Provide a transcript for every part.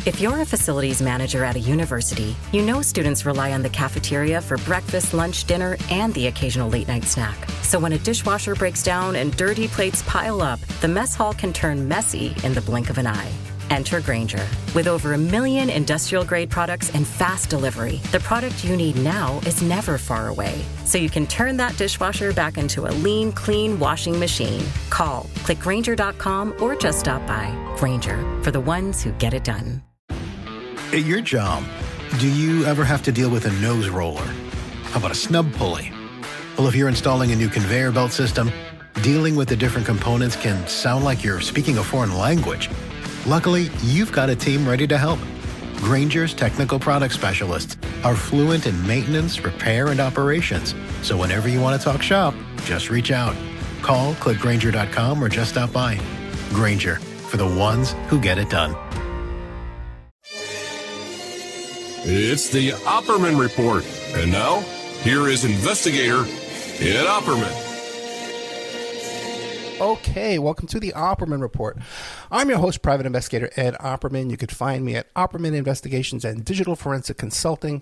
If you're a facilities manager at a university, you know students rely on the cafeteria for breakfast, lunch, dinner, and the occasional late-night snack. So when a dishwasher breaks down and dirty plates pile up, the mess hall can turn messy in the blink of an eye. Enter Grainger. With over 1 million industrial-grade products and fast delivery, the product you need now is never far away. So you can turn that dishwasher back into a lean, clean washing machine. Call, click Grainger.com, or just stop by. Grainger, for the ones who get it done. At your job, do you ever have to deal with a nose roller? How about a snub pulley? Well, if you're installing a new conveyor belt system, dealing with the different components can sound like you're speaking a foreign language. Luckily, you've got a team ready to help. Grainger's technical product specialists are fluent in maintenance, repair, and operations. So whenever you want to talk shop, just reach out. Call, click Grainger.com, or just stop by. Grainger, for the ones who get it done. It's the Opperman Report. And now, here is investigator Ed Opperman. Okay, welcome to the Opperman Report. I'm your host, Private Investigator Ed Opperman. You could find me at Opperman Investigations and Digital Forensic Consulting.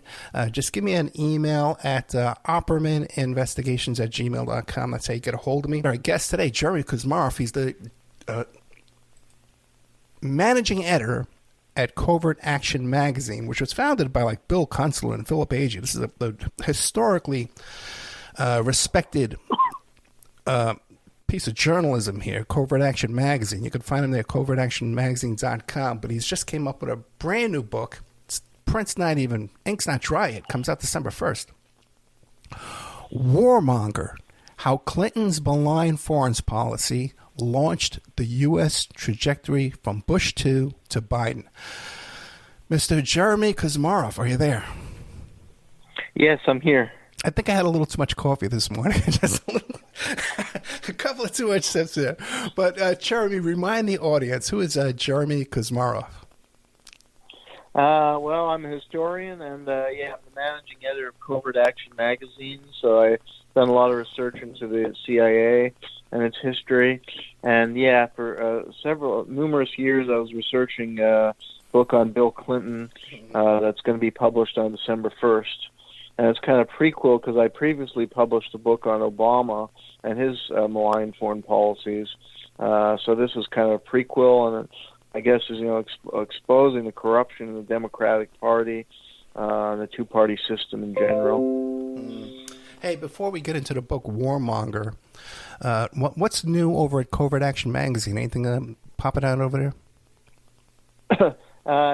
Just give me an email at oppermaninvestigations@gmail.com. That's how you get a hold of me. Our guest today, Jeremy Kuzmarov. He's the managing editor at Covert Action Magazine, which was founded by like Bill Kunstler and Philip Agee. This is a historically respected piece of journalism here, Covert Action Magazine. You can find him there at covertactionmagazine.com. But he's just came up with a brand new book. Print's not even, ink's not dry yet. Comes out December 1st. Warmonger, How Clinton's Malign Foreign Policy Launched the U.S. Trajectory from Bush 2 to Biden. Mr. Jeremy Kuzmarov, are you there? Yes, I'm here. I think I had a little too much coffee this morning. Just a couple of too much sips there. But Jeremy, remind the audience, who is Jeremy Kuzmarov? Well, I'm a historian, and I'm the managing editor of Covert Action Magazine, so I've done a lot of research into the CIA and its history. And for numerous years, I was researching a book on Bill Clinton that's going to be published on December 1st. And it's kind of prequel because I previously published a book on Obama and his malign foreign policies. So this is kind of a prequel, and I guess is exposing the corruption in the Democratic Party, and the two-party system in general. Hey, before we get into the book Warmonger, what's new over at Covert Action Magazine? Anything popping out over there?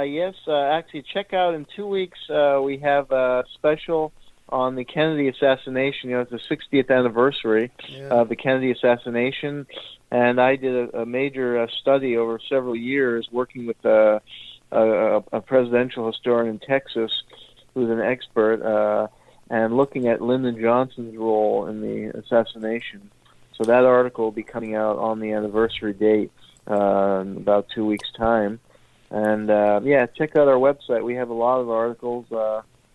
Yes, actually, check out in 2 weeks. We have a special on the Kennedy assassination. It's the 60th anniversary of the Kennedy assassination, and I did a major study over several years working with a presidential historian in Texas who's an expert, and looking at Lyndon Johnson's role in the assassination. So that article will be coming out on the anniversary date in about 2 weeks' time. And check out our website. We have a lot of articles.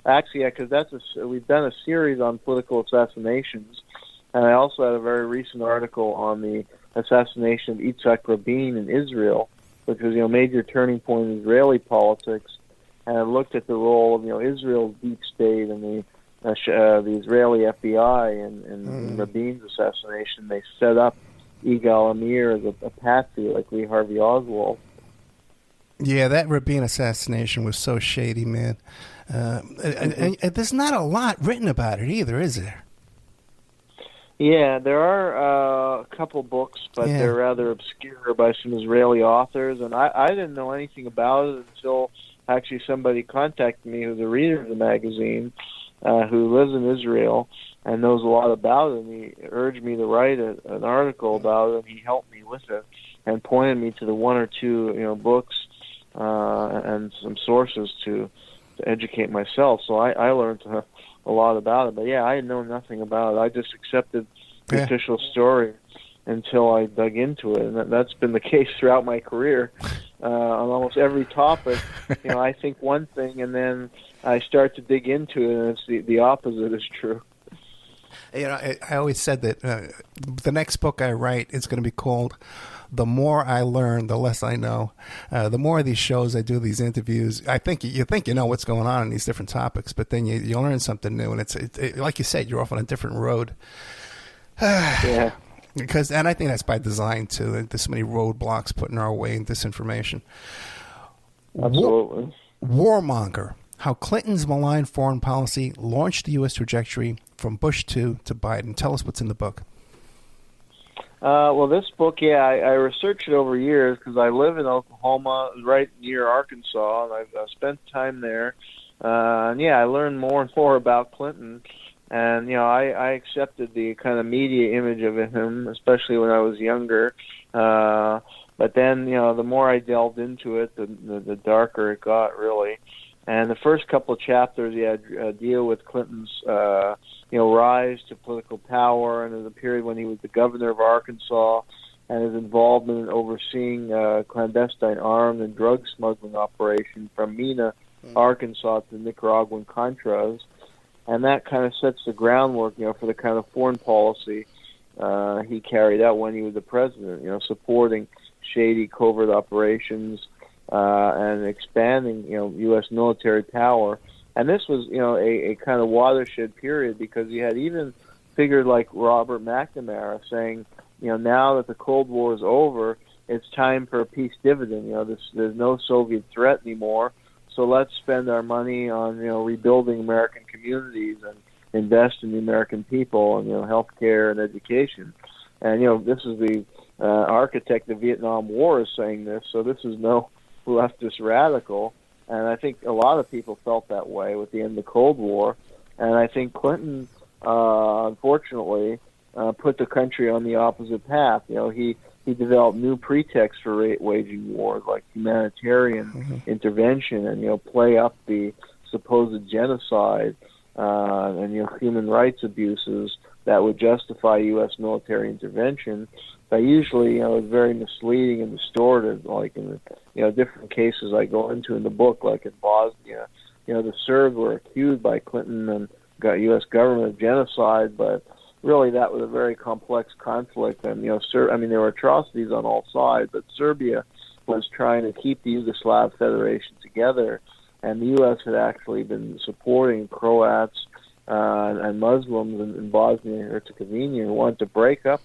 Because we've done a series on political assassinations, and I also had a very recent article on the assassination of Yitzhak Rabin in Israel, which was a major turning point in Israeli politics. And I looked at the role of Israel's deep state and the Israeli FBI in Rabin's assassination. They set up Yigal Amir as a patsy like Lee Harvey Oswald. Yeah, that Rabin assassination was so shady, man. And there's not a lot written about it either, is there? Yeah, there are a couple books, but they're rather obscure by some Israeli authors. And I didn't know anything about it until actually somebody contacted me who's a reader of the magazine, who lives in Israel and knows a lot about it. And he urged me to write an article about it, and he helped me with it and pointed me to the one or two books and some sources to educate myself. So I learned a lot about it. But I had known nothing about it. I just accepted the official story until I dug into it, and that's been the case throughout my career. On almost every topic, I think one thing, and then I start to dig into it, and it's the opposite is true. I always said that the next book I write is going to be called "The More I Learn, the Less I Know." The more of these shows I do, these interviews, I think you know what's going on in these different topics, but then you learn something new, and it's like you said, you're off on a different road. Yeah. And I think that's by design too. There's so many roadblocks put in our way and disinformation. Absolutely. Warmonger: How Clinton's malign foreign policy launched the U.S. trajectory from Bush 2 to Biden. Tell us what's in the book. Well, this book, I researched it over years because I live in Oklahoma, right near Arkansas, and I've spent time there. And I learned more and more about Clinton. And, I accepted the kind of media image of him, especially when I was younger. But then, the more I delved into it, the darker it got, really. And the first couple of chapters, deal with Clinton's, rise to political power, and in the period when he was the governor of Arkansas, and his involvement in overseeing clandestine arms and drug smuggling operation from Mena, Arkansas, to Nicaraguan Contras. And that kind of sets the groundwork, for the kind of foreign policy he carried out when he was the president, supporting shady covert operations and expanding, U.S. military power. And this was, a kind of watershed period because you had even figures like Robert McNamara saying, now that the Cold War is over, it's time for a peace dividend. There's no Soviet threat anymore, so let's spend our money on, rebuilding American communities and invest in the American people and, healthcare and education. And, this is the architect of the Vietnam War is saying this, so this is no leftist radical. And I think a lot of people felt that way with the end of the Cold War. And I think Clinton, unfortunately, put the country on the opposite path. He developed new pretexts for waging wars, like humanitarian intervention and, play up the supposed genocide and, human rights abuses that would justify U.S. military intervention. But usually, it's very misleading and distorted, like in the, different cases I go into in the book, like in Bosnia. The Serbs were accused by Clinton and U.S. government of genocide, but really that was a very complex conflict. And, there were atrocities on all sides, but Serbia was trying to keep the Yugoslav Federation together, and the U.S. had actually been supporting Croats and Muslims in Bosnia and Herzegovina who wanted to break up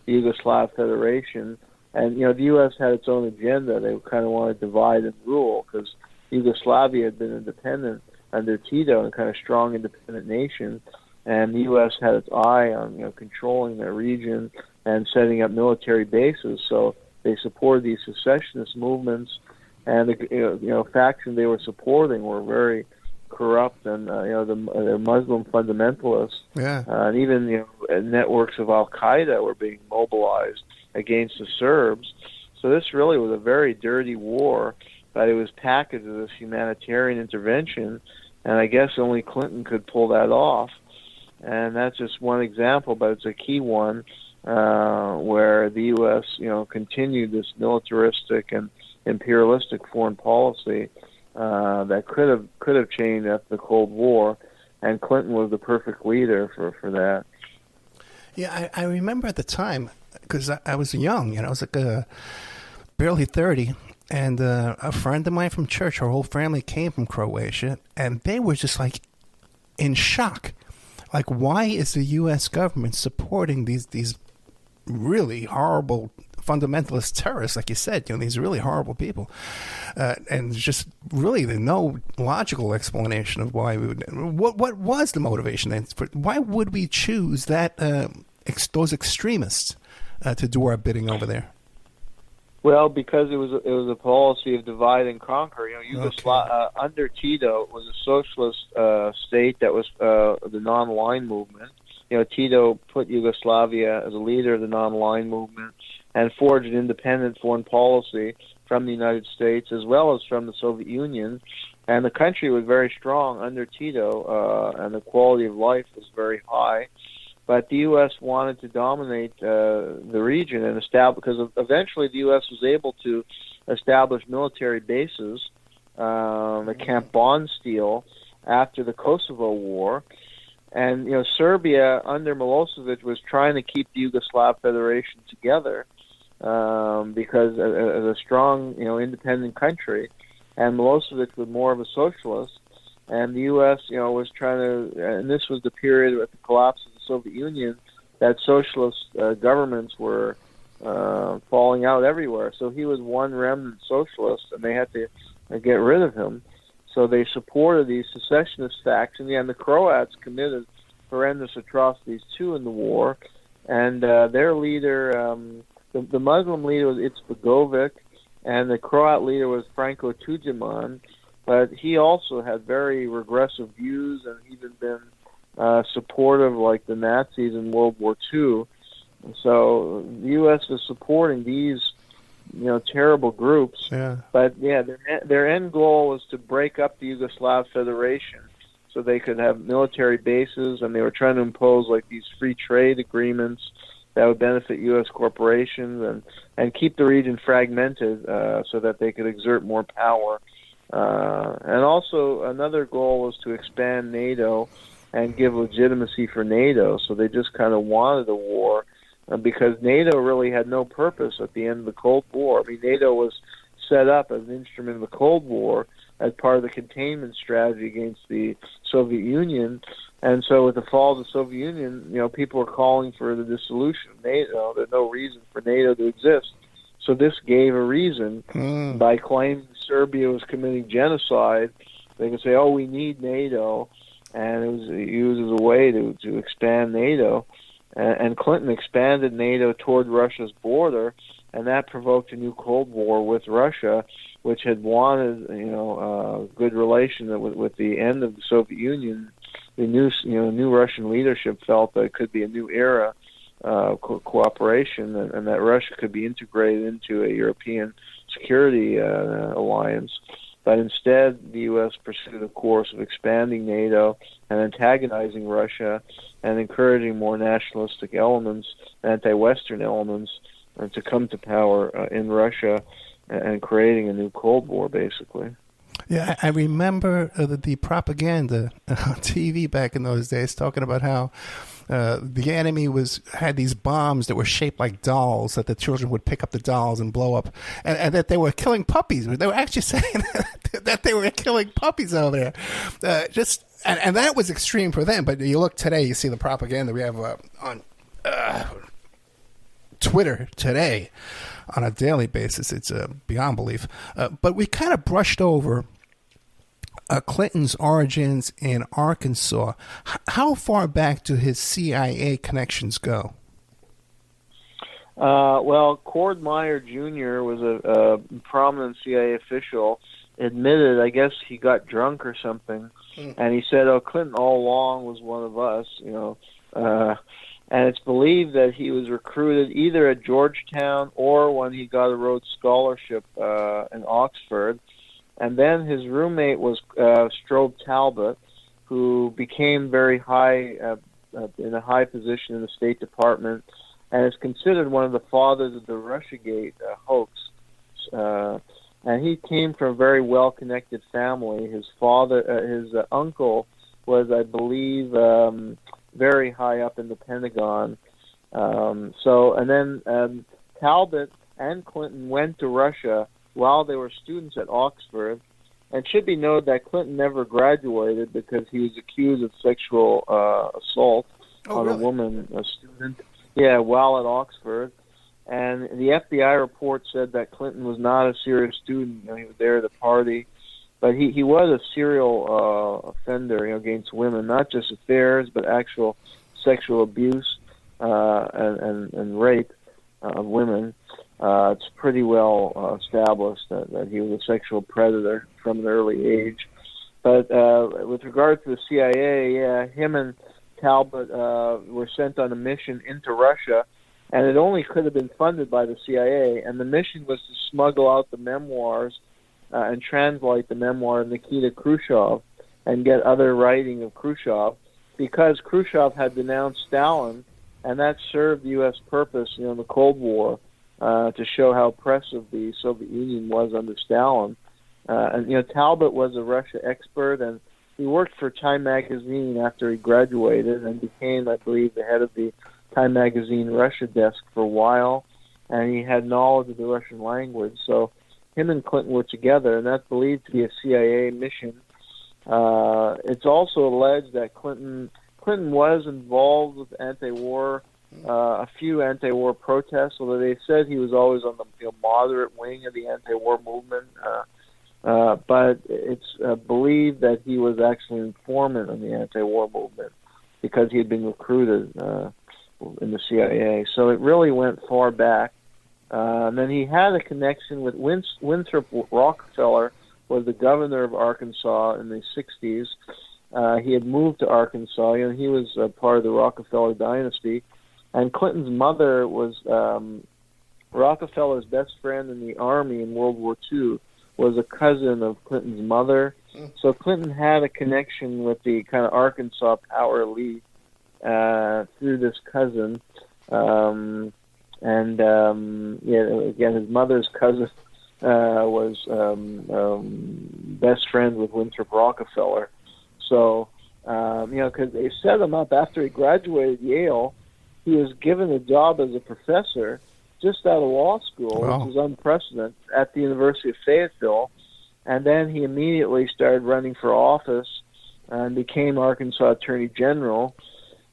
the Yugoslav Federation. And, the U.S. had its own agenda. They kind of wanted to divide and rule because Yugoslavia had been independent under Tito and kind of strong independent nation. And the U.S. had its eye on, controlling their region and setting up military bases. So they supported these secessionist movements. And, the faction they were supporting were very corrupt, and the Muslim fundamentalists, and even networks of Al Qaeda were being mobilized against the Serbs. So this really was a very dirty war, but it was packaged as this humanitarian intervention, and I guess only Clinton could pull that off. And that's just one example, but it's a key one where the U.S. continued this militaristic and imperialistic foreign policy that could have changed after the Cold War, and Clinton was the perfect leader for that. Yeah, I remember at the time, because I was young, I was like barely 30, and a friend of mine from church, her whole family came from Croatia, and they were just like in shock. Like, why is the U.S. government supporting these really horrible fundamentalist terrorists, like you said, these really horrible people, and just really no logical explanation of why we would. What was the motivation then? Why would we choose that those extremists to do our bidding over there? Well, because it was a policy of divide and conquer. Yugoslavia under Tito was a socialist state that was the non-aligned movement. Tito put Yugoslavia as a leader of the non-aligned movement and forged an independent foreign policy from the United States as well as from the Soviet Union. And the country was very strong under Tito, and the quality of life was very high. But the U.S. wanted to dominate the region and establish, because eventually the U.S. was able to establish military bases at Camp Bondsteel after the Kosovo War. And, Serbia under Milosevic was trying to keep the Yugoslav Federation together because as a strong, independent country. And Milosevic was more of a socialist. And the U.S., was trying to, and this was the period at the collapse of the Soviet Union, that socialist governments were falling out everywhere. So he was one remnant socialist, and they had to get rid of him. So they supported these secessionist factions, and the Croats committed horrendous atrocities too in the war. And their leader, the Muslim leader was Izetbegovic, and the Croat leader was Franko Tuđman. But he also had very regressive views, and even been supportive like the Nazis in World War II. So the U.S. was supporting these, terrible groups. Yeah. But their end goal was to break up the Yugoslav Federation so they could have military bases, and they were trying to impose like these free trade agreements that would benefit U.S. corporations and keep the region fragmented so that they could exert more power. And also another goal was to expand NATO and give legitimacy for NATO. So they just kind of wanted a war because NATO really had no purpose at the end of the Cold War. I mean, NATO was set up as an instrument of the Cold War as part of the containment strategy against the Soviet Union. And so with the fall of the Soviet Union, people were calling for the dissolution of NATO. There's no reason for NATO to exist. So this gave a reason by claiming Serbia was committing genocide. They could say, "Oh, we need NATO," and it was used as a way to expand NATO. And Clinton expanded NATO toward Russia's border, and that provoked a new Cold War with Russia, which had wanted, a good relation with the end of the Soviet Union. The new Russian leadership felt that it could be a new era cooperation, and that Russia could be integrated into a European security alliance. But instead, the U.S. pursued a course of expanding NATO and antagonizing Russia and encouraging more nationalistic elements, anti-Western elements, to come to power in Russia and creating a new Cold War, basically. Yeah, I remember the propaganda on TV back in those days talking about how the enemy had these bombs that were shaped like dolls, that the children would pick up the dolls and blow up, and that they were killing puppies. They were actually saying that they were killing puppies over there. And that was extreme for them. But you look today, you see the propaganda we have on Twitter today on a daily basis. It's beyond belief. But we kind of brushed over Clinton's origins in Arkansas. How far back do his CIA connections go? Well, Cord Meyer Jr. was a prominent CIA official. Admitted, I guess he got drunk or something, and he said, "Oh, Clinton all along was one of us," And it's believed that he was recruited either at Georgetown or when he got a Rhodes Scholarship in Oxford. And then his roommate was Strobe Talbot, who became very high in a high position in the State Department, and is considered one of the fathers of the Russiagate hoax. And he came from a very well-connected family. His uncle was, I believe, very high up in the Pentagon. And then Talbot and Clinton went to Russia while they were students at Oxford. And it should be noted that Clinton never graduated because he was accused of sexual assault on a woman, a student, while at Oxford. And the FBI report said that Clinton was not a serious student. He was there at a party. But he was a serial offender, against women, not just affairs, but actual sexual abuse and rape of women. It's pretty well established that he was a sexual predator from an early age. But with regard to the CIA, him and Talbot were sent on a mission into Russia, and it only could have been funded by the CIA. And the mission was to smuggle out the memoirs and translate the memoir of Nikita Khrushchev and get other writing of Khrushchev, because Khrushchev had denounced Stalin, and that served the U.S. purpose, in the Cold War, to show how oppressive the Soviet Union was under Stalin. And Talbot was a Russia expert, and he worked for Time Magazine after he graduated and became, I believe, the head of the Time Magazine Russia desk for a while, and he had knowledge of the Russian language. So him and Clinton were together, and that's believed to be a CIA mission. It's also alleged that Clinton was involved with anti-war, a few anti-war protests, although they said he was always on the moderate wing of the anti-war movement. But it's believed that he was actually an informant on the anti-war movement because he had been recruited in the CIA. So it really went far back. And then he had a connection with Winthrop Rockefeller, was the governor of Arkansas in the 60s. He had moved to Arkansas. He was part of the Rockefeller dynasty. And Clinton's mother was Rockefeller's best friend in the Army in World War II, was a cousin of Clinton's mother. So Clinton had a connection with the kind of Arkansas power elite through this cousin. Again, his mother's cousin was best friend with Winthrop Rockefeller. So, because they set him up after he graduated Yale, he was given a job as a professor just out of law school, which was unprecedented, at the University of Fayetteville. And then he immediately started running for office and became Arkansas Attorney General.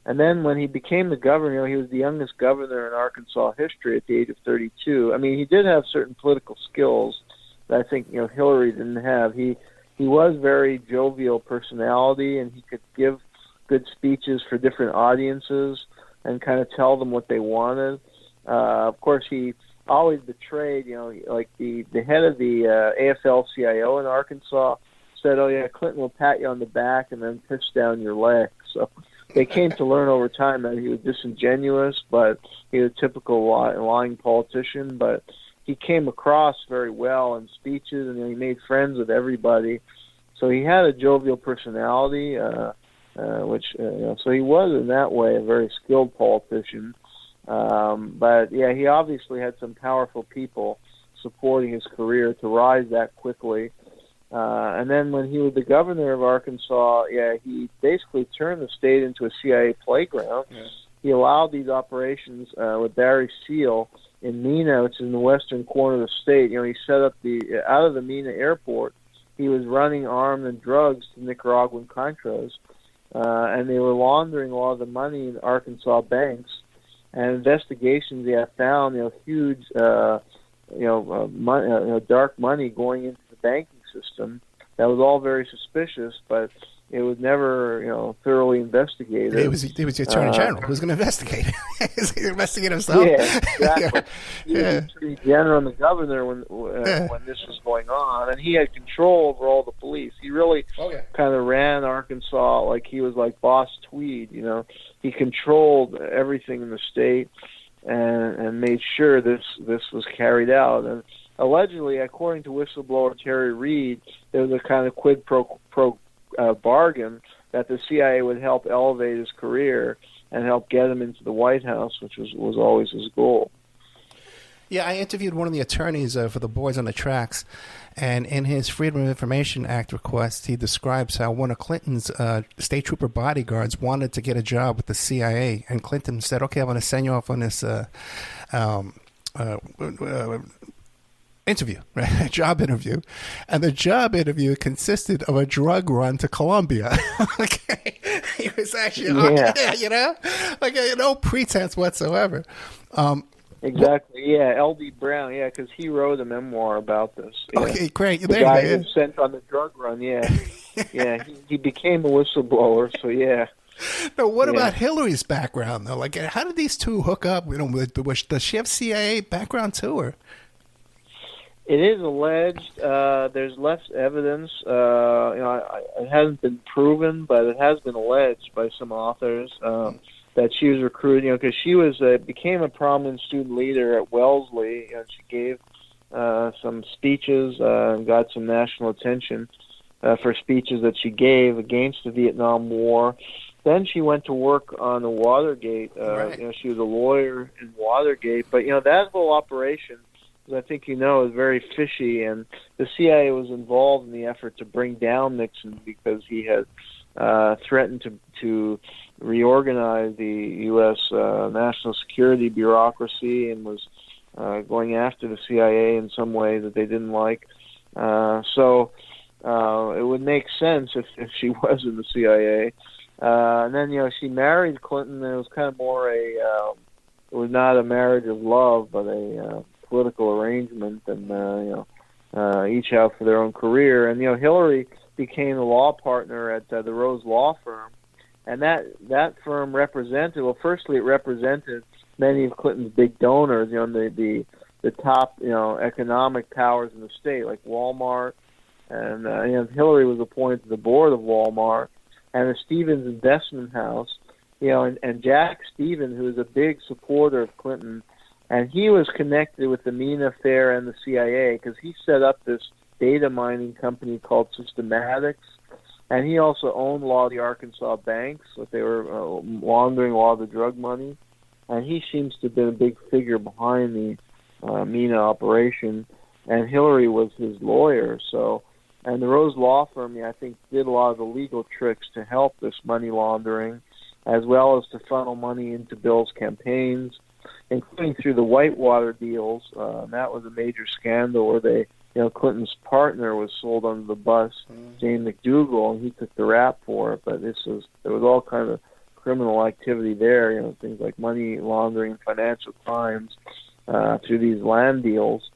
And then when he became the governor, he was the youngest governor in Arkansas history at the age of 32. I mean, he did have certain political skills that I think, Hillary didn't have. He was very jovial personality, and he could give good speeches for different audiences and kind of tell them what they wanted. Of course, he always betrayed, like the head of the AFL-CIO in Arkansas said, "Oh yeah, Clinton will pat you on the back and then piss down your leg." So they came to learn over time that he was disingenuous, but he was a typical lying politician. But he came across very well in speeches, and he made friends with everybody. So he had a jovial personality, so he was in that way a very skilled politician. But yeah, he obviously had some powerful people supporting his career to rise that quickly. And then when he was the governor of Arkansas, he basically turned the state into a CIA playground. Yeah. He allowed these operations with Barry Seal in Mena, which is in the western corner of the state. He set up out of the Mena airport, he was running arms and drugs to Nicaraguan Contras, and they were laundering a lot of the money in Arkansas banks. And investigations have found, huge, dark money going into the banking system. That was all very suspicious, but it was never, thoroughly investigated. It was the Attorney General who was going to investigate it. He's going to investigate himself. Yeah, exactly. He was the Attorney General and the governor when this was going on, and he had control over all the police. He really kind of ran Arkansas like he was like Boss Tweed. He controlled everything in the state and made sure this was carried out. And allegedly, according to whistleblower Terry Reid, there was a kind of quid pro bargain that the CIA would help elevate his career and help get him into the White House, which was always his goal. Yeah, I interviewed one of the attorneys for the Boys on the Tracks, and in his Freedom of Information Act request, he describes how one of Clinton's state trooper bodyguards wanted to get a job with the CIA, and Clinton said, "Okay, I'm going to send you off on this interview, right? Job interview." And the job interview consisted of a drug run to Colombia. Okay. He was actually no pretense whatsoever. Exactly, L.D. Brown, because he wrote a memoir about this. Yeah. Okay, great. The guy who was sent on the drug run, he became a whistleblower, so Now, what about Hillary's background, though? Like, how did these two hook up? Does she have CIA background, too, or? It is alleged. There's less evidence. It hasn't been proven, but it has been alleged by some authors that she was recruited. Because she became a prominent student leader at Wellesley. She gave some speeches and got some national attention for speeches that she gave against the Vietnam War. Then she went to work on the Watergate. Right. She was a lawyer in Watergate. But that whole operation as I think you know, is very fishy, and the CIA was involved in the effort to bring down Nixon because he had threatened to reorganize the U.S. National Security bureaucracy and was going after the CIA in some way that they didn't like. So it would make sense if she was in the CIA. And then, she married Clinton, and it was kind of more it was not a marriage of love, but a political arrangement, and, each out for their own career. And, Hillary became a law partner at the Rose Law Firm, and that firm represented, well, firstly, it represented many of Clinton's big donors, the top, economic powers in the state, like Walmart, and Hillary was appointed to the board of Walmart, and the Stevens Investment House, and Jack Stevens, who was a big supporter of Clinton, and he was connected with the Mean affair and the CIA because he set up this data mining company called Systematics, and he also owned a lot of the Arkansas banks, but they were laundering a lot of the drug money, and he seems to have been a big figure behind the MENA operation, and Hillary was his lawyer. So, and the Rose Law Firm, I think, did a lot of the legal tricks to help this money laundering, as well as to funnel money into Bill's campaigns, including through the Whitewater deals. That was a major scandal where they, Clinton's partner was sold under the bus, Jane McDougal, and he took the rap for it. But there was all kind of criminal activity there, things like money laundering, financial crimes through these land deals.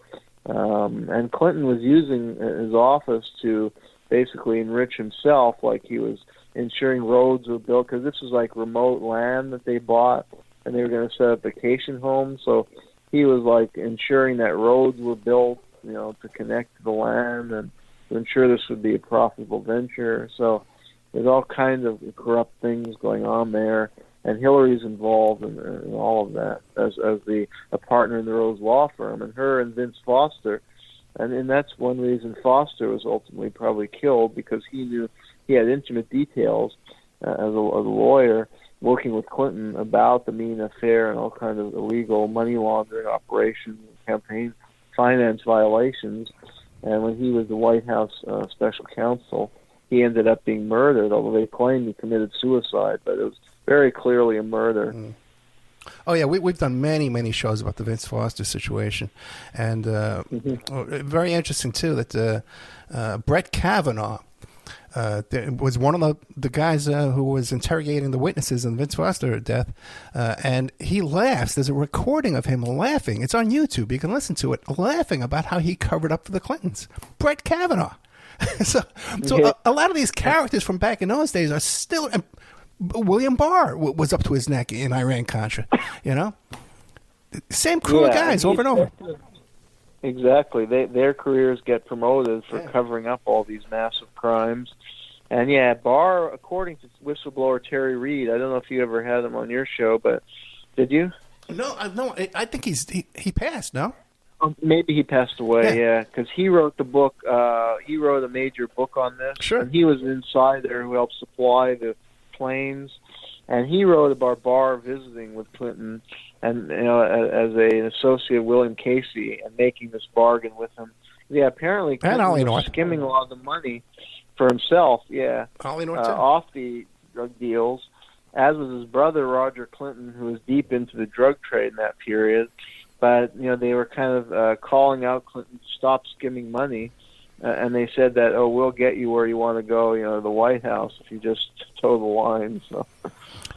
And Clinton was using his office to basically enrich himself, like he was ensuring roads were built, because this was like remote land that they bought, and they were going to set up vacation homes. So he was like ensuring that roads were built, to connect to the land and to ensure this would be a profitable venture. So there's all kinds of corrupt things going on there, and Hillary's involved in all of that as a partner in the Rose Law Firm, and her and Vince Foster. And that's one reason Foster was ultimately probably killed, because he knew he had intimate details as a lawyer working with Clinton about the Mean affair and all kinds of illegal money laundering operations, campaign finance violations. And when he was the White House special counsel, he ended up being murdered, although they claimed he committed suicide, but it was very clearly a murder. Oh, yeah, we've done many shows about the Vince Foster situation. And very interesting, too, that Brett Kavanaugh was one of the guys who was interrogating the witnesses in the Vince Foster death, and he laughs. There's a recording of him laughing. It's on YouTube. You can listen to it, laughing about how he covered up for the Clintons. Brett Kavanaugh. So a lot of these characters from back in those days are still... William Barr was up to his neck in Iran-Contra, Same crew of guys over and over. Exactly. Their careers get promoted for covering up all these massive crimes. And, Barr, according to whistleblower Terry Reid, I don't know if you ever had him on your show, but did you? No. I think he passed, no? Maybe he passed away, because he wrote the book. He wrote a major book on this. Sure. And he was an insider who helped supply the planes, and he wrote about Barr visiting with Clinton and as an associate of William Casey and making this bargain with him. Apparently Clinton was skimming a lot of the money for himself, off the drug deals, as was his brother Roger Clinton, who was deep into the drug trade in that period. But they were kind of calling out Clinton to stop skimming money. And they said that, we'll get you where you want to go, the White House, if you just toe the line. So,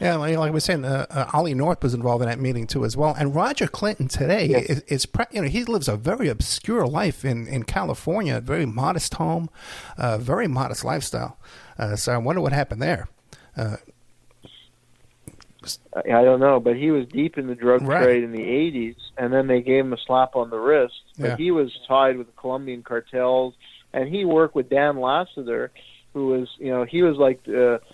yeah, like I was saying, Ollie North was involved in that meeting too, as well. And Roger Clinton today is he lives a very obscure life in California, a very modest home, very modest lifestyle. So I wonder what happened there. I don't know, but he was deep in the drug trade in the 80s, and then they gave him a slap on the wrist. But he was tied with the Colombian cartels, and he worked with Dan Lassiter, who was, he was like,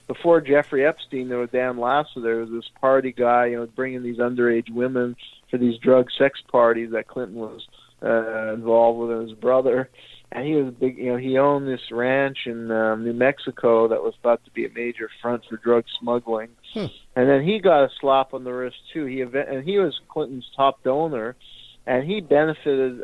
before Jeffrey Epstein, there was Dan Lassiter, there was this party guy, bringing these underage women for these drug sex parties that Clinton was involved with, and his brother. And he was big, he owned this ranch in New Mexico that was thought to be a major front for drug smuggling. And then he got a slap on the wrist too. He was Clinton's top donor, and he benefited.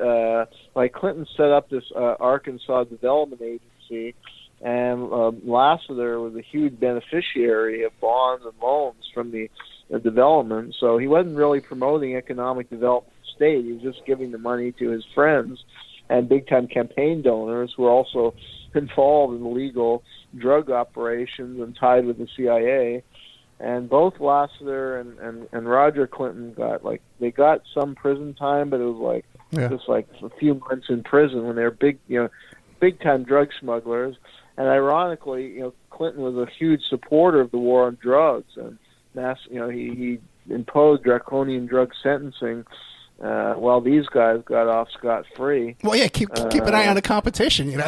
Like Clinton set up this Arkansas Development Agency, and Lassiter was a huge beneficiary of bonds and loans from the development. So he wasn't really promoting economic development in the state. He was just giving the money to his friends and big-time campaign donors who were also involved in illegal drug operations and tied with the CIA. And both Lassiter and Roger Clinton got some prison time, but it was just like a few months in prison when they were big-time drug smugglers. And ironically, Clinton was a huge supporter of the war on drugs, and he imposed draconian drug sentencing while these guys got off scot-free. Well, yeah, keep an eye on the competition,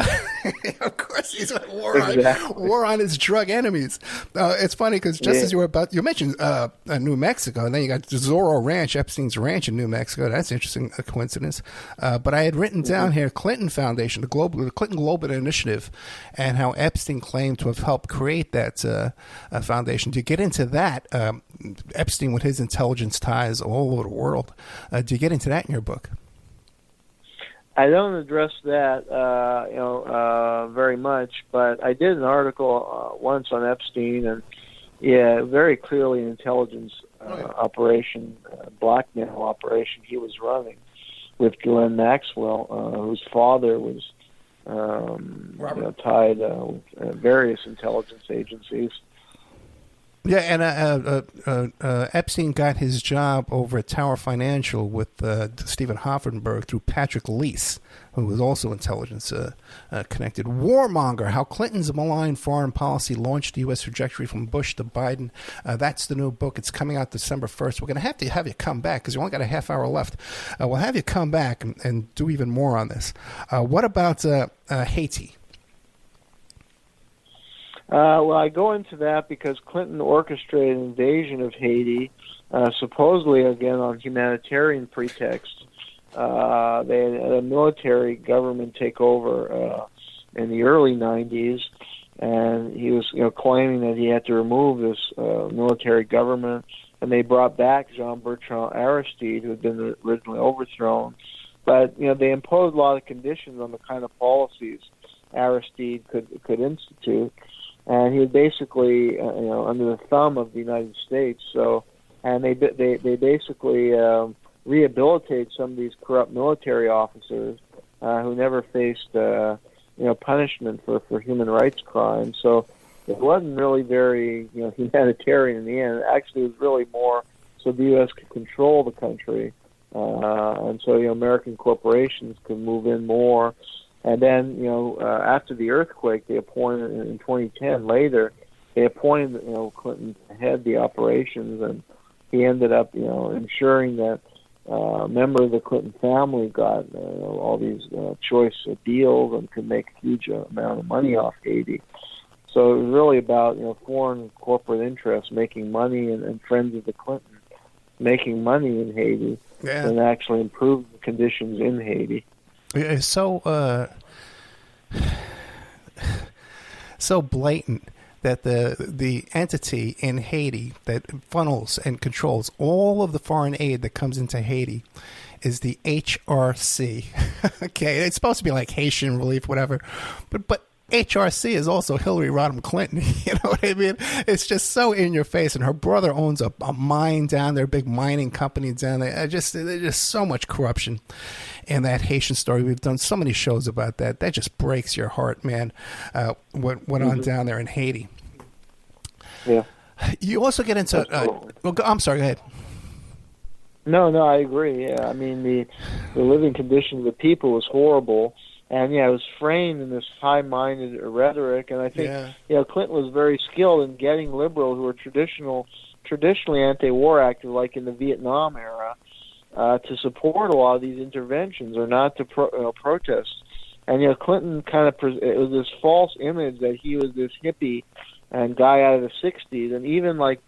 Of course, he's at war on his drug enemies. It's funny because just as you mentioned New Mexico, and then you got the Zorro Ranch, Epstein's ranch in New Mexico. That's an interesting coincidence. But I had written down here Clinton Foundation, the Clinton Global Initiative, and how Epstein claimed to have helped create that foundation. To get into that, Epstein with his intelligence ties all over the world. Do you get into that in your book? I don't address that, very much, but I did an article once on Epstein, and very clearly an intelligence operation, blackmail operation he was running with Ghislaine Maxwell, whose father was tied with various intelligence agencies. Yeah, and Epstein got his job over at Tower Financial with Stephen Hoffenberg through Patrick Lease, who was also intelligence connected. Warmonger, How Clinton's Malign Foreign Policy Launched the U.S. Trajectory from Bush to Biden. That's the new book. It's coming out December 1st. We're going to have you come back because you only got a half hour left. We'll have you come back and do even more on this. What about Haiti? Well, I go into that because Clinton orchestrated an invasion of Haiti, supposedly, again, on humanitarian pretext. They had a military government take over in the early 90s, and he was claiming that he had to remove this military government, and they brought back Jean-Bertrand Aristide, who had been originally overthrown. But, they imposed a lot of conditions on the kind of policies Aristide could institute. And he was basically, under the thumb of the United States. So, and they basically rehabilitated some of these corrupt military officers who never faced, punishment for human rights crimes. So, it wasn't really very, humanitarian in the end. Actually, it was really more so the U.S. could control the country, and so American corporations could move in more. And then, after the earthquake, they appointed in 2010. Later, they appointed Clinton to head the operations, and he ended up ensuring that a member of the Clinton family got all these choice deals and could make a huge amount of money off Haiti. So it was really about foreign corporate interests making money, and friends of the Clintons making money in Haiti, and actually improve the conditions in Haiti. It's so blatant that the entity in Haiti that funnels and controls all of the foreign aid that comes into Haiti is the HRC. Okay, it's supposed to be like Haitian Relief, whatever, but HRC is also Hillary Rodham Clinton. You know what I mean? It's just so in your face. And her brother owns a mine down there, a big mining company down there. There's just so much corruption in that Haitian story. We've done so many shows about that. That just breaks your heart, man. What went on down there in Haiti. Yeah. You also get into. I'm sorry. Go ahead. No, I agree. Yeah, I mean the living conditions of the people was horrible. And it was framed in this high-minded rhetoric, and I think Clinton was very skilled in getting liberals who were traditionally anti-war active, like in the Vietnam era, to support a lot of these interventions or not to protest. And Clinton kind of it was this false image that he was this hippie and guy out of the '60s, and even like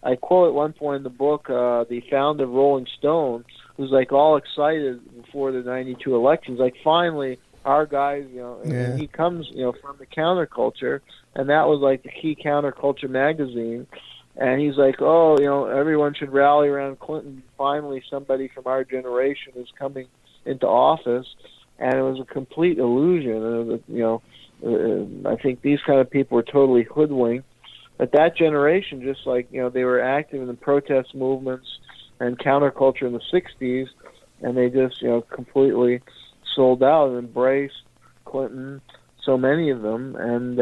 I quote at one point in the book the founder of Rolling Stone, who's like all excited before the '92 elections, like finally our guys, and he comes, from the counterculture, and that was like the key counterculture magazine, And he's like, oh, everyone should rally around Clinton. Finally, somebody from our generation is coming into office. And it was a complete illusion. I think these kind of people were totally hoodwinked. But that generation, just like, they were active in the protest movements and counterculture in the 60s, and they just, completely sold out and embraced Clinton, so many of them, and,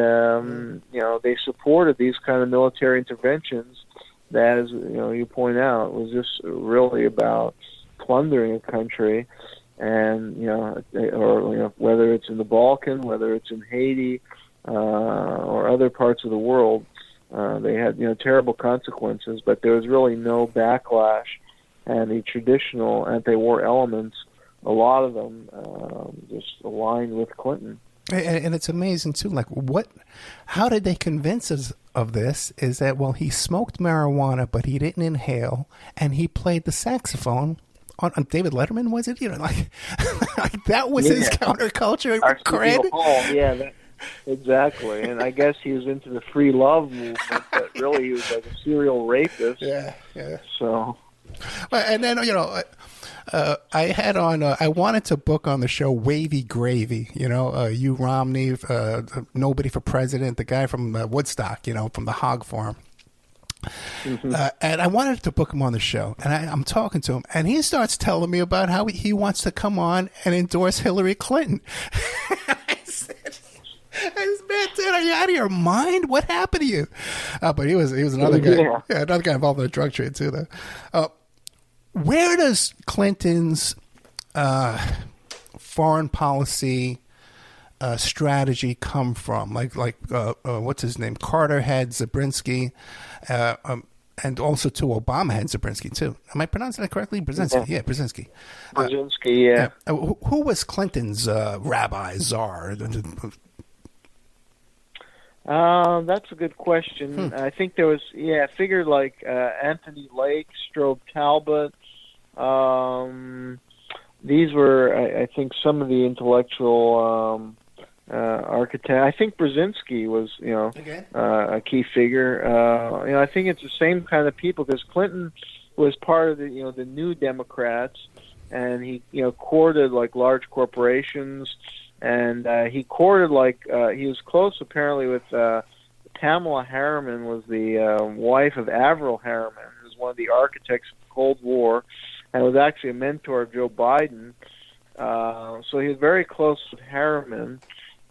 they supported these kind of military interventions that, as, you point out, was just really about plundering a country, and, whether it's in the Balkans, whether it's in Haiti, or other parts of the world, they had, terrible consequences, but there was really no backlash, and the traditional anti-war elements, a lot of them just aligned with Clinton. And it's amazing too. Like, how did they convince us of this? Is that, well, he smoked marijuana, but he didn't inhale, and he played the saxophone on David Letterman. Was it? Like that was his counterculture cred. Exactly. And I guess he was into the free love movement, but really he was like a serial rapist. Yeah. So. Well, and then I had on. I wanted to book on the show Wavy Gravy. Hugh Romney, Nobody for President, the guy from Woodstock. From the Hog Farm. Mm-hmm. And I wanted to book him on the show, and I'm talking to him, and he starts telling me about how he wants to come on and endorse Hillary Clinton. I said, man, dude, are you out of your mind? What happened to you? But he was another guy. Yeah, another guy involved in the drug trade too, though. Where does Clinton's foreign policy strategy come from? Like what's his name? Carter had Zabriskie, and also too Obama had Zabriskie too. Am I pronouncing that correctly? Brzezinski. Yeah, Brzezinski. Brzezinski, yeah. Who was Clinton's rabbi, czar? That's a good question. I think there was, I figured like Anthony Lake, Strobe Talbot. These were, I think, some of the intellectual architect. I think Brzezinski was, a key figure. I think it's the same kind of people, because Clinton was part of the, the New Democrats, and he, courted like large corporations, and he courted he was close apparently with Pamela Harriman, was the wife of Averell Harriman, who was one of the architects of the Cold War, and was actually a mentor of Joe Biden. So he was very close with Harriman,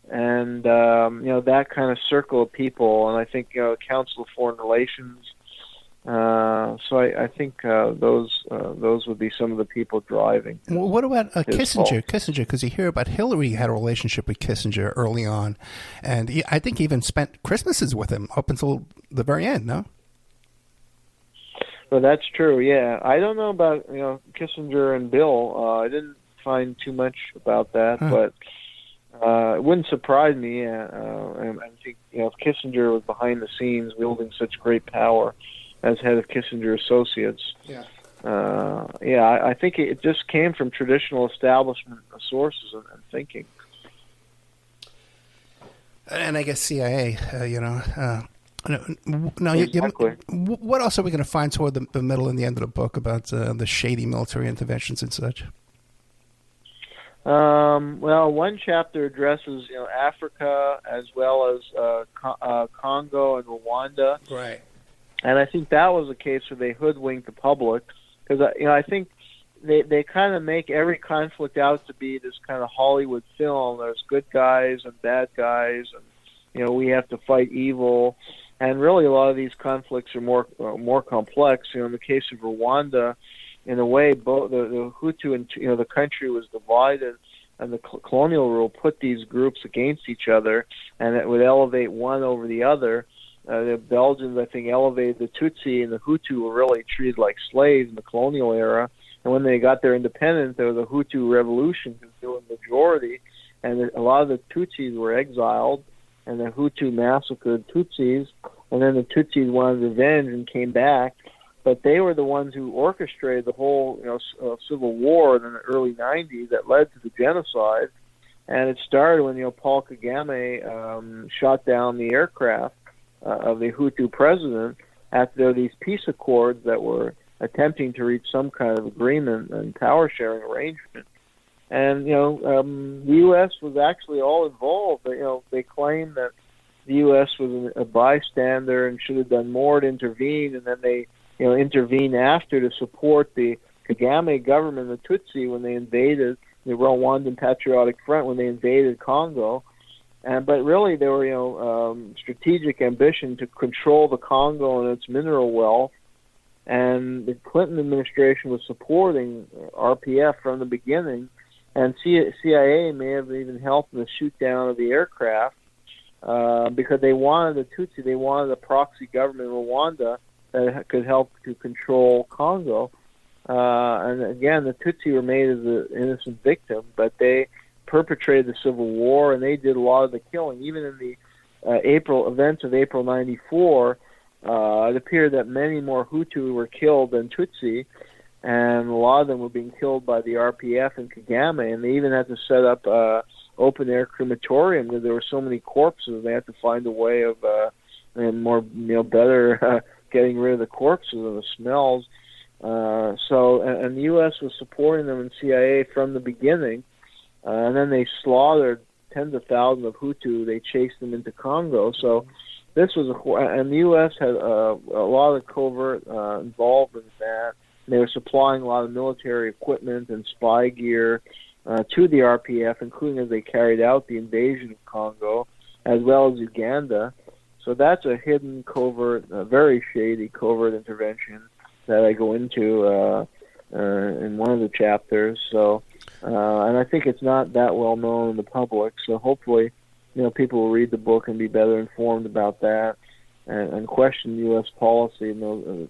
and that kind of circle of people, and I think Council of Foreign Relations. So I think those would be some of the people driving. Well, what about Kissinger? Kissinger, because you hear about Hillary had a relationship with Kissinger early on, and I think he even spent Christmases with him up until the very end. No. Well, that's true. Yeah, I don't know about Kissinger and Bill. I didn't find too much about that, but it wouldn't surprise me. And I think if Kissinger was behind the scenes wielding such great power as head of Kissinger Associates, I think it just came from traditional establishment sources and thinking. And I guess CIA, Now, exactly. What else are we going to find toward the middle and the end of the book about the shady military interventions and such? Well, one chapter addresses Africa as well as Congo and Rwanda. Right. And I think that was a case where they hoodwinked the public, because I think they kind of make every conflict out to be this kind of Hollywood film. There's good guys and bad guys, and we have to fight evil. And really, a lot of these conflicts are more complex. In the case of Rwanda, in a way, both the Hutu and the country was divided, and the colonial rule put these groups against each other, and it would elevate one over the other. The Belgians, I think, elevated the Tutsi, and the Hutu were really treated like slaves in the colonial era. And when they got their independence, there was a Hutu revolution, because they were the majority, and a lot of the Tutsis were exiled, and the Hutu massacred Tutsis, and then the Tutsis wanted revenge and came back. But they were the ones who orchestrated the whole civil war in the early 90s that led to the genocide. And it started when Paul Kagame shot down the aircraft of the Hutu president, after there were these peace accords that were attempting to reach some kind of agreement and power-sharing arrangement. And, the U.S. was actually all involved. They claimed that the U.S. was a bystander and should have done more to intervene, and then they, intervened after to support the Kagame government, the Tutsi, when they invaded the Rwandan Patriotic Front, when they invaded Congo. But really, there were, strategic ambition to control the Congo and its mineral wealth. And the Clinton administration was supporting RPF from the beginning. And CIA may have even helped in the shoot down of the aircraft because they wanted the Tutsi, they wanted a proxy government in Rwanda that could help to control Congo. And again, the Tutsi were made as an innocent victim, but they perpetrated the civil war and they did a lot of the killing. Even in the events of April '94, it appeared that many more Hutu were killed than Tutsi. And a lot of them were being killed by the RPF and Kagame, and they even had to set up open-air crematorium because there were so many corpses. They had to find a way of better getting rid of the corpses and the smells. And the U.S. was supporting them in CIA from the beginning, and then they slaughtered tens of thousands of Hutu. They chased them into Congo. So this was and the U.S. had a lot of covert involvement in that. They were supplying a lot of military equipment and spy gear to the RPF, including as they carried out the invasion of Congo, as well as Uganda. So that's a hidden covert, very shady covert intervention that I go into in one of the chapters. So, and I think it's not that well known in the public. So hopefully, people will read the book and be better informed about that. And question U.S. policy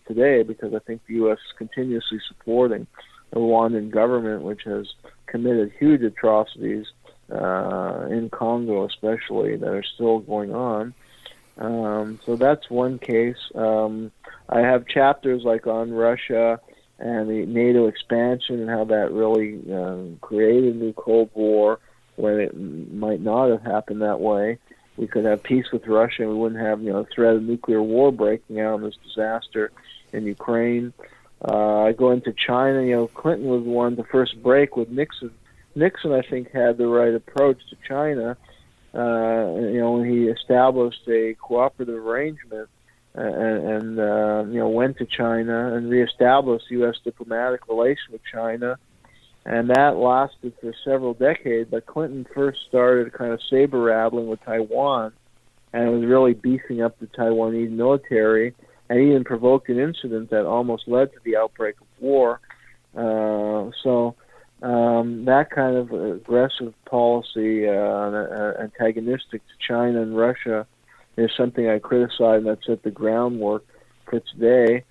today, because I think the U.S. is continuously supporting the Rwandan government, which has committed huge atrocities in Congo especially that are still going on. So that's one case. I have chapters like on Russia and the NATO expansion and how that really created a new Cold War when it might not have happened that way. We could have peace with Russia, and we wouldn't have, a threat of nuclear war breaking out in this disaster in Ukraine. I go into China. Clinton was the one to first break with Nixon. Nixon, I think, had the right approach to China. When he established a cooperative arrangement and went to China and reestablished U.S. diplomatic relations with China. And that lasted for several decades. But Clinton first started kind of saber-rattling with Taiwan and was really beefing up the Taiwanese military and even provoked an incident that almost led to the outbreak of war. That kind of aggressive policy, antagonistic to China and Russia, is something I criticize, and that set the groundwork for today.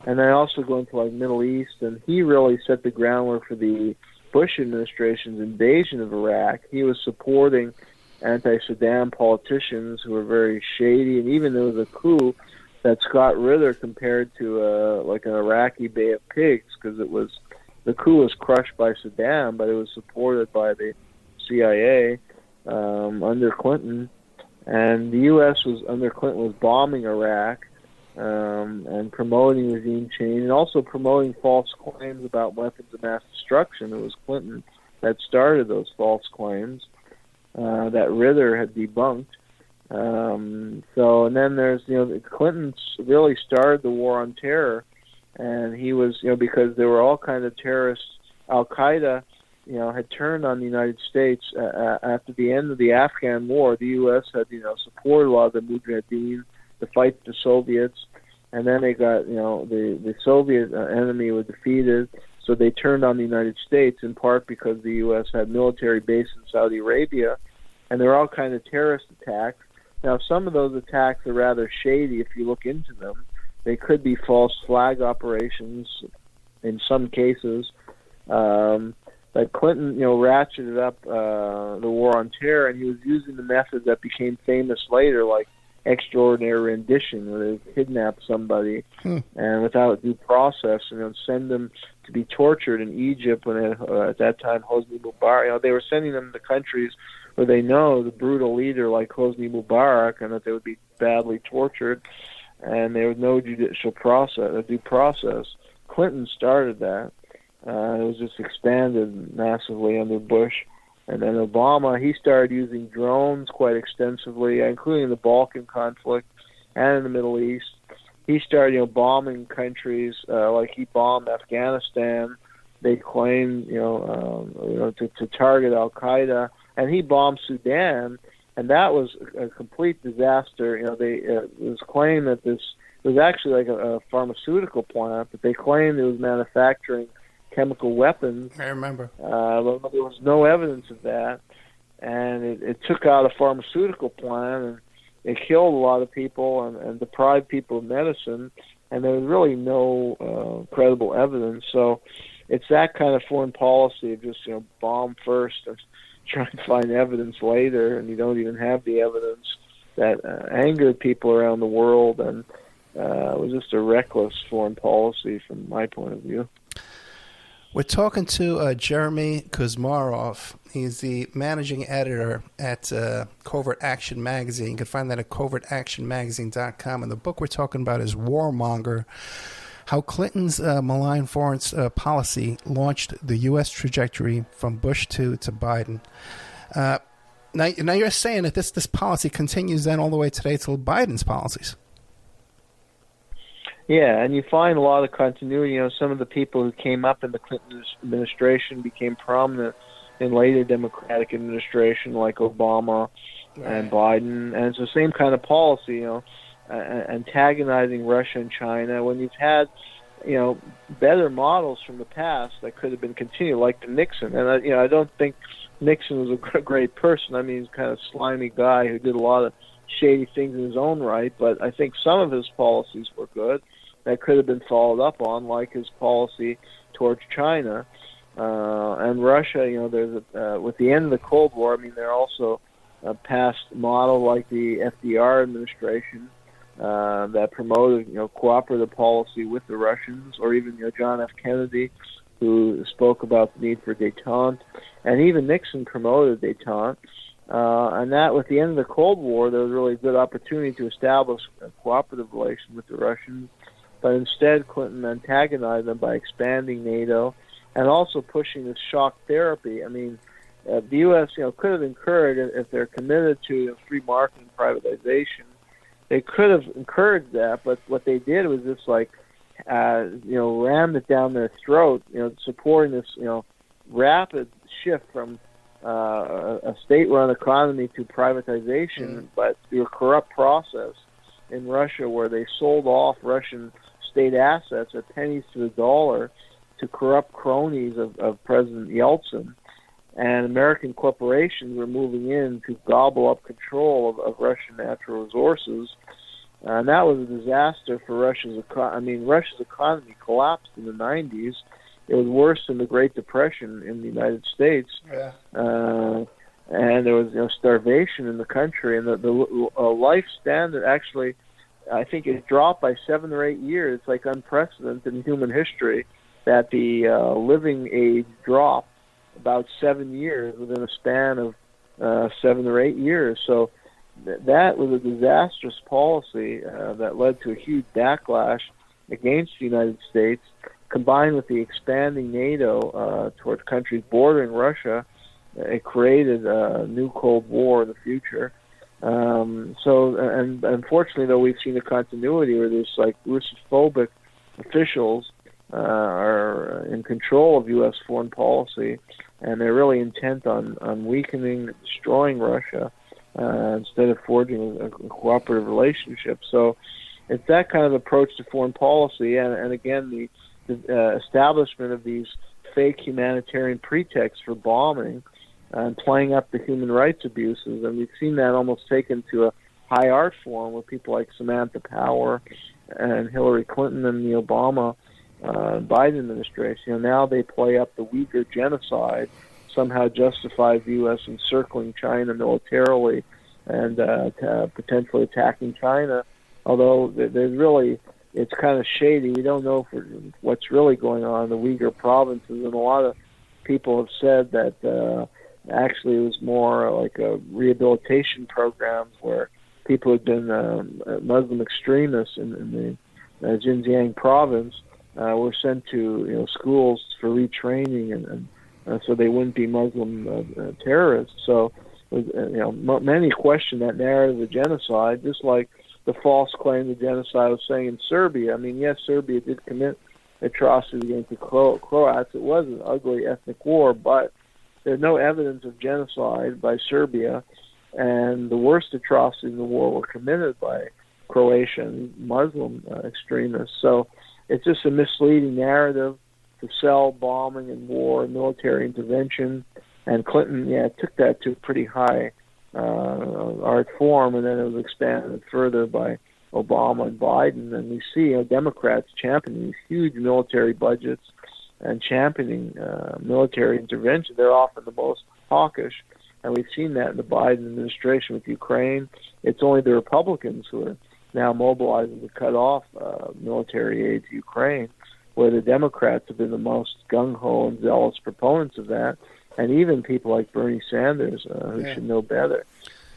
And I also go into Middle East, and he really set the groundwork for the Bush administration's invasion of Iraq. He was supporting anti-Saddam politicians who were very shady, and even there was a coup that Scott Ritter compared to an Iraqi Bay of Pigs, because the coup was crushed by Saddam, but it was supported by the CIA under Clinton, and the U.S. under Clinton was bombing Iraq. And promoting regime change, and also promoting false claims about weapons of mass destruction. It was Clinton that started those false claims that Ritter had debunked. And then there's, Clinton really started the war on terror, and he was, because there were all kinds of terrorists. Al-Qaeda, had turned on the United States after the end of the Afghan war. The U.S. had, supported a lot of the Mujahideen to fight the Soviets, and then they got, the Soviet enemy was defeated, so they turned on the United States, in part because the U.S. had military bases in Saudi Arabia, and there were all kinds of terrorist attacks. Now, some of those attacks are rather shady if you look into them. They could be false flag operations in some cases, but Clinton, ratcheted up the war on terror, and he was using the methods that became famous later, like extraordinary rendition, where they kidnap somebody and without due process, and send them to be tortured in Egypt. When at that time Hosni Mubarak, they were sending them to countries where they know the brutal leader like Hosni Mubarak, and that they would be badly tortured. and there was no judicial process, a due process. Clinton started that. It was just expanded massively under Bush. And then Obama, he started using drones quite extensively, including the Balkan conflict and in the Middle East. He started, bombing countries, like he bombed Afghanistan. They claimed, to target Al Qaeda, and he bombed Sudan, and that was a complete disaster. It was claimed that this was actually like a pharmaceutical plant, but they claimed it was manufacturing chemical weapons. I remember. But there was no evidence of that, and it took out a pharmaceutical plant, and it killed a lot of people and deprived people of medicine, and there was really no credible evidence. So it's that kind of foreign policy of just, bomb first and try to find evidence later, and you don't even have the evidence, that angered people around the world, and it was just a reckless foreign policy from my point of view. We're talking to Jeremy Kuzmarov. He's the managing editor at Covert Action Magazine. You can find that at covertactionmagazine.com. And the book we're talking about is Warmonger, How Clinton's Malign Foreign Policy Launched the U.S. Trajectory from Bush to Biden. Now you're saying that this policy continues then all the way today till Biden's policies. Yeah, and you find a lot of continuity. Some of the people who came up in the Clinton administration became prominent in later Democratic administration, like Obama and Biden. And it's the same kind of policy, antagonizing Russia and China. When you've had, better models from the past that could have been continued, like the Nixon. And I don't think Nixon was a great person. I mean, he's kind of a slimy guy who did a lot of shady things in his own right, but I think some of his policies were good that could have been followed up on, like his policy towards China and Russia. There's with the end of the Cold War, there are also past model like the FDR administration that promoted cooperative policy with the Russians, or even John F. Kennedy, who spoke about the need for détente, and even Nixon promoted détente. And that, with the end of the Cold War, there was really a good opportunity to establish a cooperative relation with the Russians. But instead, Clinton antagonized them by expanding NATO and also pushing this shock therapy. The U.S. Could have encouraged, if they're committed to free market and privatization, they could have encouraged that. But what they did was just rammed it down their throat. Supporting this rapid shift from a state-run economy to privatization, but through a corrupt process in Russia, where they sold off Russian state assets at pennies to the dollar to corrupt cronies of President Yeltsin, and American corporations were moving in to gobble up control of Russian natural resources. And that was a disaster for Russia's economy. Russia's economy collapsed in the 90s. It was worse than the Great Depression in the United States. Yeah. And there was starvation in the country, and the life standard actually, I think, it dropped by 7 or 8 years. It's like unprecedented in human history that the living age dropped about 7 years within a span of 7 or 8 years. So that was a disastrous policy that led to a huge backlash against the United States, combined with the expanding NATO towards countries bordering Russia. It created a new Cold War in the future. And unfortunately, though, we've seen a continuity where there's Russophobic officials are in control of U.S. foreign policy, and they're really intent on weakening, destroying Russia instead of forging a cooperative relationship. So it's that kind of approach to foreign policy, and again, the establishment of these fake humanitarian pretexts for bombing and playing up the human rights abuses. And we've seen that almost taken to a high art form with people like Samantha Power and Hillary Clinton and the Obama Biden administration. Now they play up the Uyghur genocide, somehow justifies the U.S. encircling China militarily and potentially attacking China. Although there's really, it's kind of shady. We don't know what's really going on in the Uyghur provinces, and a lot of people have said that actually it was more like a rehabilitation programs where people who had been Muslim extremists in the Xinjiang province were sent to schools for retraining, and so they wouldn't be Muslim terrorists. So many question that narrative of genocide, just like the false claim of genocide was saying in Serbia. I mean, yes, Serbia did commit atrocities against the Croats. It was an ugly ethnic war, but there's no evidence of genocide by Serbia, and the worst atrocities in the war were committed by Croatian Muslim extremists. So it's just a misleading narrative to sell bombing and war and military intervention. And Clinton, took that to a pretty high art form, and then it was expanded further by Obama and Biden. And we see Democrats championing these huge military budgets and championing military intervention. They're often the most hawkish, and we've seen that in the Biden administration with Ukraine. It's only the Republicans who are now mobilizing to cut off military aid to Ukraine, where the Democrats have been the most gung-ho and zealous proponents of that, and even people like Bernie Sanders, who should know better.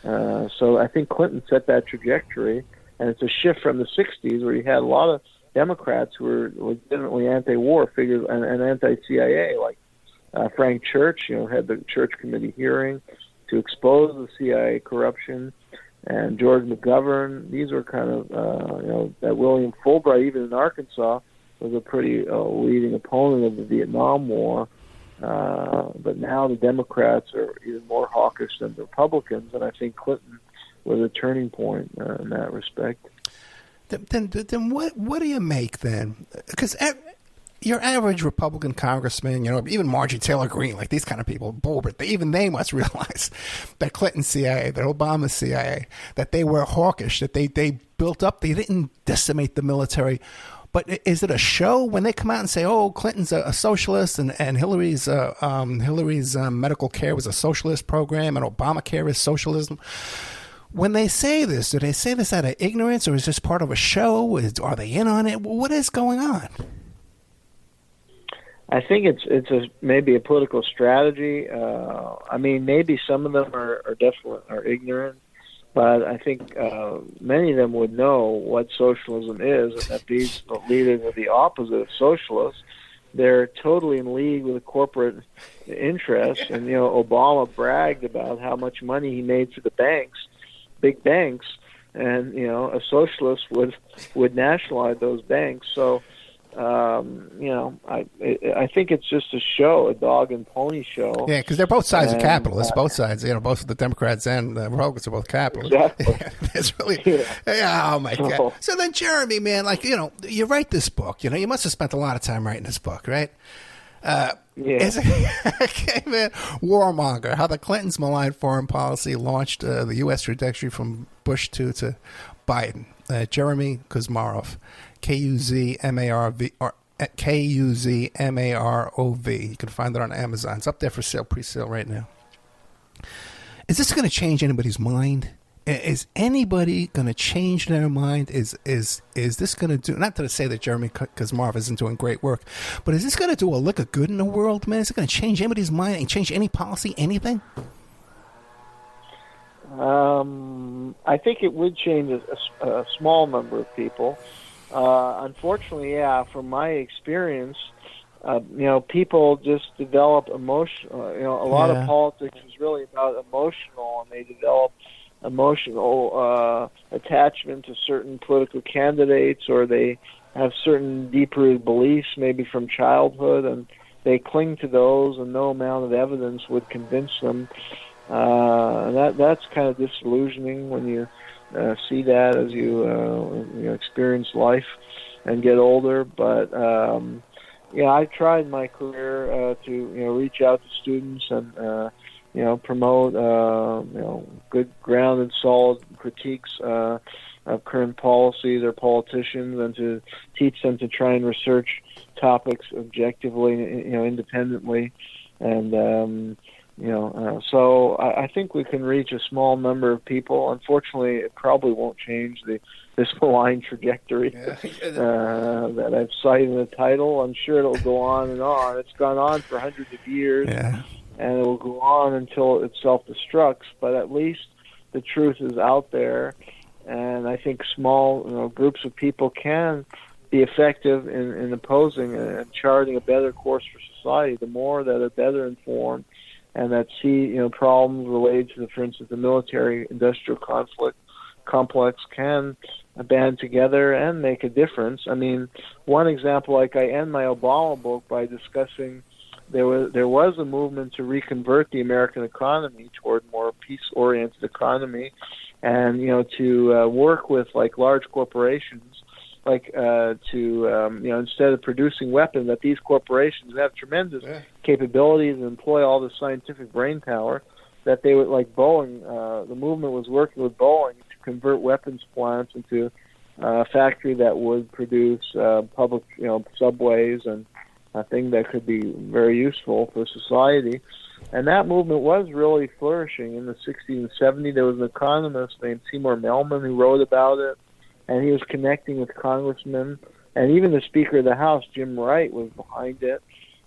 So I think Clinton set that trajectory, and it's a shift from the 60s, where you had a lot of Democrats who were legitimately anti-war figures and anti-CIA, like Frank Church, had the Church Committee hearing to expose the CIA corruption, and George McGovern. These were kind of, that William Fulbright, even in Arkansas, was a pretty leading opponent of the Vietnam War. But now the Democrats are even more hawkish than the Republicans, and I think Clinton was a turning point in that respect. Then what do you make then? Because your average Republican congressman, even Marjorie Taylor Greene, like these kind of people, Bulbert, even they must realize that Clinton CIA, that Obama CIA, that they were hawkish, that they built up, they didn't decimate the military. But is it a show when they come out and say, "Oh, Clinton's a socialist, and Hillary's medical care was a socialist program, and Obamacare is socialism"? When they say this, do they say this out of ignorance, or is this part of a show? Are they in on it? What is going on? I think it's maybe a political strategy. I mean, maybe some of them are definitely ignorant, but I think many of them would know what socialism is, and that these leaders are the opposite of socialists. They're totally in league with the corporate interests, and Obama bragged about how much money he made for the banks, big banks, and a socialist would nationalize those banks. So I think it's just a show, a dog and pony show. Yeah, because they're both sides of capitalists. Both sides, both the Democrats and the Republicans are both capitalists. Exactly. Yeah, it's really. Yeah, oh my God. So then, Jeremy, man, you write this book. You must have spent a lot of time writing this book, right? Yeah. Okay, man. Warmonger: How the Clintons' Malign Foreign Policy Launched the U.S. Trajectory from Bush to Biden. Jeremy Kuzmarov, Kuzmarov. You can find it on Amazon. It's up there for sale, pre-sale right now. Is this going to change anybody's mind? Is anybody going to change their mind? Is this going to do, not to say that Jeremy Kuzmarov isn't doing great work, but is this going to do a lick of good in the world, man? Is it going to change anybody's mind and change any policy, anything? I think it would change a small number of people. Unfortunately, from my experience, people just develop emotional. A lot of politics is really about emotional, and they develop emotional attachment to certain political candidates, or they have certain deep-rooted beliefs, maybe from childhood, and they cling to those, and no amount of evidence would convince them. And that's kind of disillusioning when you see that as you experience life and get older. But I tried in my career to reach out to students and promote good grounded, solid critiques of current policies or politicians, and to teach them to try and research topics objectively, independently, and so I think we can reach a small number of people. Unfortunately, it probably won't change this malign trajectory that I've cited in the title. I'm sure it'll go on and on. It's gone on for hundreds of years, and it will go on until it self-destructs. But at least the truth is out there, And I think small groups of people can be effective in opposing and charting a better course for society. The more that are better informed and that see problems related to, for instance, the military-industrial conflict complex can band together and make a difference. I mean, one example, like I end my Obama book by discussing there was a movement to reconvert the American economy toward more peace-oriented economy, and to work with like large corporations, like instead of producing weapons, that these corporations have tremendous capabilities and employ all the scientific brain power, that they would, like Boeing, the movement was working with Boeing to convert weapons plants into a factory that would produce public subways and a thing that could be very useful for society. And that movement was really flourishing in the 60s and 70s. There was an economist named Seymour Melman who wrote about it, and he was connecting with congressmen, and even the Speaker of the House, Jim Wright, was behind it.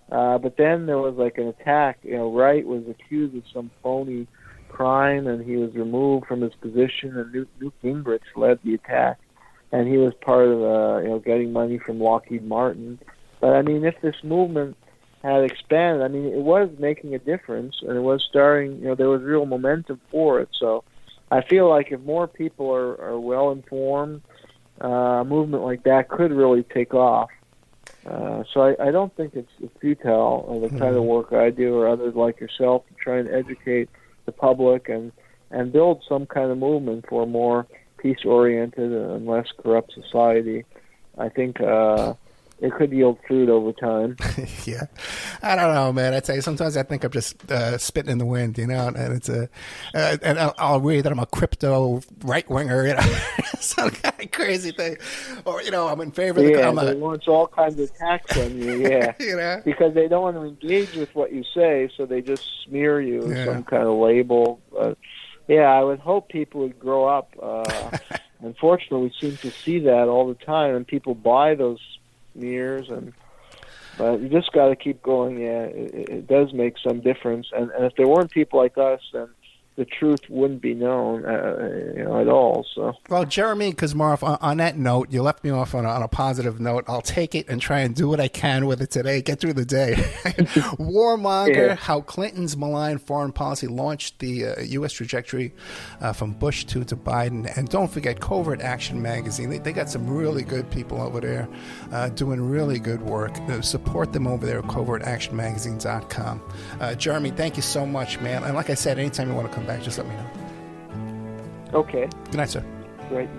But then there was like an attack. Wright was accused of some phony crime, and he was removed from his position, and Newt Gingrich led the attack, and he was part of getting money from Lockheed Martin. But I mean, if this movement had expanded, I mean, it was making a difference, and it was starting, there was real momentum for it. So I feel like if more people are well informed, a movement like that could really take off. So I don't think it's futile, the kind of work I do or others like yourself to try and educate the public and build some kind of movement for a more peace-oriented and less corrupt society. I think it could yield fruit over time. Yeah. I don't know, man. I tell you, sometimes I think I'm just spitting in the wind, and it's and I'll read that I'm a crypto right-winger, some kind of crazy thing. Or, I'm in favor of the... they launch all kinds of attacks on you, because they don't want to engage with what you say, so they just smear you with some kind of label. I would hope people would grow up. Unfortunately, we seem to see that all the time, and people buy those smears, but you just got to keep going. It does make some difference, and if there weren't people like us, then the truth wouldn't be known, at all. So, well, Jeremy Kuzmarov, on that note, you left me off on a positive note. I'll take it and try and do what I can with it today. Get through the day. Warmonger: How Clinton's Malign Foreign Policy Launched the U.S. Trajectory from Bush to Biden. And don't forget Covert Action Magazine. They got some really good people over there doing really good work. Support them over there at covertactionmagazine.com. Jeremy, thank you so much, man. And like I said, anytime you want to come back, just let me know. Okay. Good night, sir. Great.